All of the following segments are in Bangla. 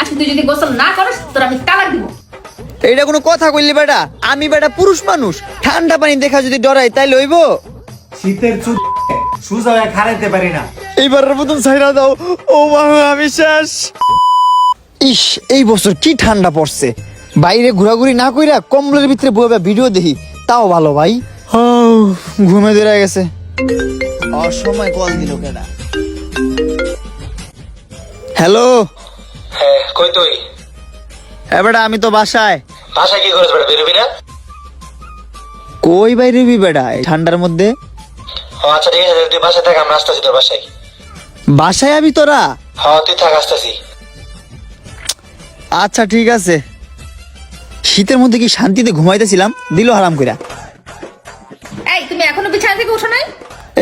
আজকে তুই যদি গোসল না করিস তোর আমি তালাক দিব। এইটা কোনো কথা কইলি বেটা? আমি বেটা পুরুষ মানুষ, ঠান্ডা পানি দেখা যদি ডরাই তাই লইব? শীতের চুল সুজা হয়ে খারাইতে পারি না। এইবারের মতন ছাইরা দাও। ও মা, আমি শেষ। ইস, এই বছর কি ঠান্ডা পড়ছে। বাইরে ঘোরাঘুরি না কইরা কম্বলের ভিতরে বইবা ভিডিও দেখি, তাও ভালো ভাই। ঘুমে ধরে গেছে। অসময় কল দিল কেডা? হ্যালো। হ্যাঁ, কই তুই? হ্যাঁ বেটা, আমি তো বাসায়। বাসায় কি করিস বেটা, বেরোবি না? কই বাইরেবি বেটা এই ঠান্ডার মধ্যে? ও আচ্ছা ঠিক আছে, তুই বাসায় থাক, আমরা আসতেছি তোর বাসায়। বাসায় আবি তোরা? হ্যাঁ তুই থাক, আসতেছি। আচ্ছা ঠিক আছে। শীতের মধ্যে কি শান্তিতে ঘুমাইতেছিলাম, দিল হারাম কইরা। এই তুমি এখনো বিছানা থেকে উঠো নাই?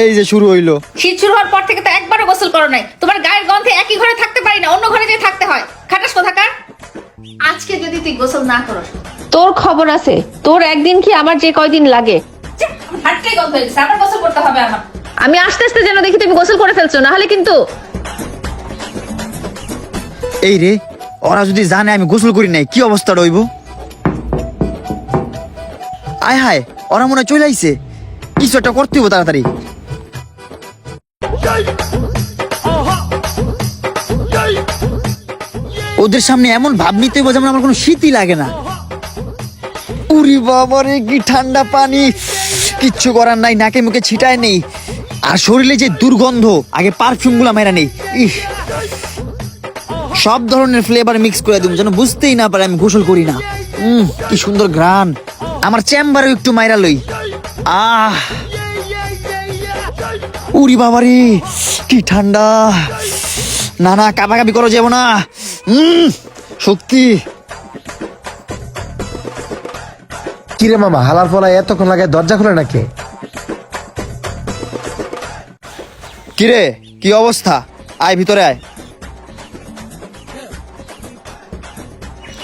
এই যে শুরু হইলো। শীত শুরু হওয়ার পর থেকে তো একবারও গোসল করো নাই। তোমার গায়ের গন্ধে একই ঘরে থাকতে পারি না, অন্য ঘরে যেয়ে থাকতে হয়। খাটাস কোথাকার। আজকে যদি তুই গোসল না করস তোর খবর আছে। তোর একদিন কি আমার যে কয়দিন লাগে। হাটটাই গন্ধ হয়ে গেছে, আবার গোসল করতে হবে আমার। আমি আস্তে আস্তে যেন দেখি তুমি গোসল করে ফেলছো, না হলে কিন্তু। এই রে, ওরা যদি জানে আমি গোসল করি নাই কি অবস্থা রইব? আয় হায়, ওরা মনে হয় চলে আইছে। কিছু একটা করতে হইব তাড়াতাড়ি। ওদের সামনে এমন ভাব নিতে হইব যেমন আমার কোনো শীতই লাগে না। উরি বাবারে, কি ঠান্ডা পানি! কিচ্ছু করার নাই, নাকে মুখে ছিটায় নেই। আর শরীরে যে দুর্গন্ধ, আগে পারফিউম গুলা মেরা নেই। ইহ, সব ধরনের ফ্লেভার মিক্স করে দিব যেন বুঝতেই না পারে আমি গোসল করি না। কি সুন্দর ঘ্রাণ। আমার চেম্বারে একটু মাইরা লই। আহ, উরি বাবারে, কি ঠান্ডা! না না, কাবাকাবি করো যাব না। শক্তি। কিরে মামা, হালার ফলা এতক্ষণ লাগে, দরজা খুলে নাকি? কিরে, কি অবস্থা? আয় ভিতরে আয়।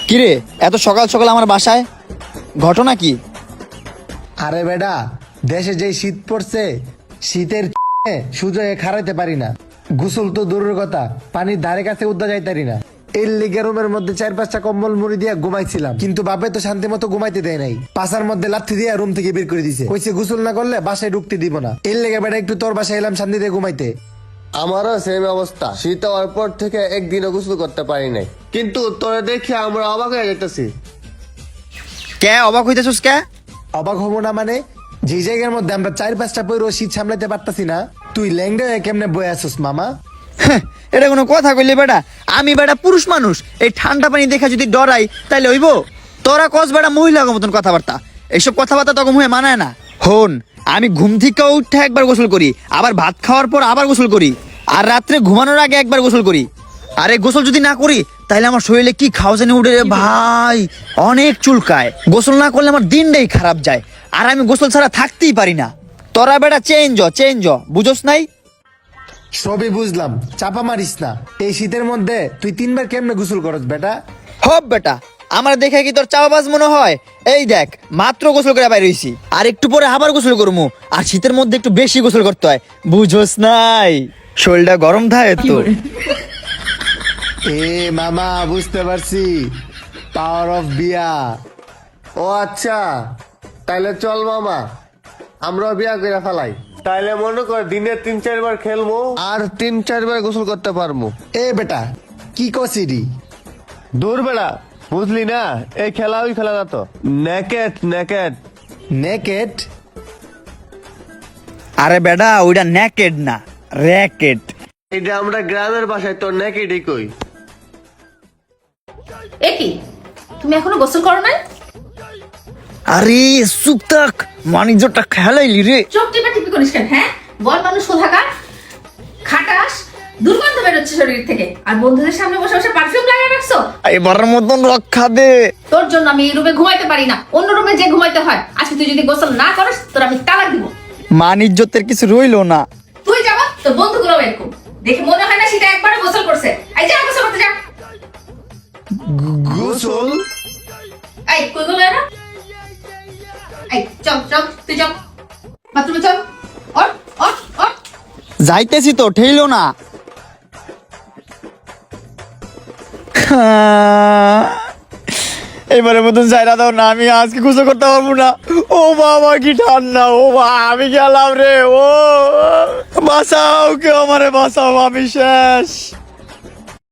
কিরে, এত সকাল সকাল আমার বাসায়, ঘটনা কি? আরে বেডা, দেশে যে শীত পড়ছে, শীতের সুজয়ে খারাইতে পারি না। গোসল তো দূরের কথা, পানির ধারে কাছে উদ্দা যাইতারি না। এই লিগে রুমের মধ্যে 4-5টা কম্বল মুড়ি দিয়ে ঘুমাইছিলাম, কিন্তু বাপে তো শান্তি মতো ঘুমাইতে দেয় নাই। পাশার মধ্যে লাথি দিয়ে রুম থেকে বের করে দিছে, কইছে গোসল না করলে বাসায় ঢুকতে দিব না। এই লেগে বেটা একটু তোর বাসায় এলাম শান্তিতে ঘুমাইতে। আমারও সেম অবস্থা, শীত হওয়ার পর থেকে একদিনও গোসল করতে পারি নাই, কিন্তু তোরে দেখে আমরা অবাক হয়ে যেতেছি। কে অবাক হইতেছস কে? অবাক হবো না মানে, যে জায়গার মধ্যে আমরা 4-5টা পইরো শীত সামলাইতে পারতাছি না, তুই ল্যাংড়া হয়ে কেমনে বয়ে আসছিস মামা? এটা কোনো কথা কইলি বেটা? আমি বেটা পুরুষ মানুষ, এই ঠান্ডা পানি দেখা যদি ডরাই তাইলে হইব? তোরা কস বেটা মহিলার মতন কথাবার্তা। এইসব কথাবার্তা তখন মুহে মানায় না। হন, আমি ঘুম থেকে উঠে একবার গোসল করি, আবার ভাত খাওয়ার পর আবার গোসল করি, আর রাত্রে ঘুমানোর আগে একবার গোসল করি। আর এই গোসল যদি না করি তাহলে আমার শরীরে কি খাওয়া জানি উঠে রে ভাই, অনেক চুলকায়। গোসল না করলে আমার দিনটাই খারাপ যায়, আর আমি গোসল ছাড়া থাকতেই পারি না। তোরা বেটা চেঞ্জ বুঝোস নাই? সবই বুঝলাম, চাপা মারিস না। এই শীতের মধ্যে তুই 3বার কেমনে গোসল করস বেটা? হব বেটা, আমার দেখে কি তোর চাওয়াবাজ মনে হয়? এই দেখ, মাত্র গোসল করে বাইরে হইছি, আর একটু পরে আবার গোসল করবো। আর শীতের মধ্যে একটু বেশি গোসল করতে হয়, বুঝোস নাই? শরীরটা গরম থাকে তো। এ মামা, বুঝতে পারছি, পাওয়ার অফ বিয়া। ও আচ্ছা, তাইলে চল মামা, আমরাও বিয়া করে ফেলাই। তাইলে মনে কর দিনে 3-4 বার খেলবো, আর 3-4 বার গোসল করতে পারবো। এ বেটা, কি কছিরি? দূর বেড়া, বুঝলি না, এই খেলা ওই খেলা না তো, নেকেট। নেকেট? আরে বেটা, ওইটা নেকেড না, র্যাকেট। এটা আমরা গ্রামের ভাষায় তো নেকেটই কই। এ কি, তুমি এখনো গোসল করো নাই? আরে চুপ থাক, মানিজ্যটা খেলাইলি রে। চোখ টিপা টিপি করিস কেন? হ্যাঁ, বল মানুষ কোথাকার। খাটাস, দুর্গন্ধ বেরোচ্ছে শরীর থেকে, আর বন্ধুদের সামনে বসে বসে পারফিউম লাগিয়ে রাখছো। এবারের মতন রক্ষা দে। তোর জন্য আমি এই রুমে ঘুমাইতে পারি না, অন্য রুমে যে ঘুমাইতে হয়। আজকে তুই যদি গোসল না করিস তোর আমি তালাক দিব। মানিজ্যতের কিছু রইলো না। তুই যাবা, তোর বন্ধুগুলো এরকম দেখে মনে হয় না সেটা একবারে গোসল করছে। এই যা গোসল করতে যা। গোসল? এই কই গেল এরা? এই চল তুই চল বাথরুমে চল। ওঠ। যাইতেছি তো, ঠেইলো না। এইবারের মতন যাইরা দাও না, আমি আজকে গোসল করতে পারবো না। ও বাবা কি ঠান্ডা, ও বা আমি গেলাম রে, ও বাঁচাও, কেউ আমারে বাঁচাও, আমি শেষ।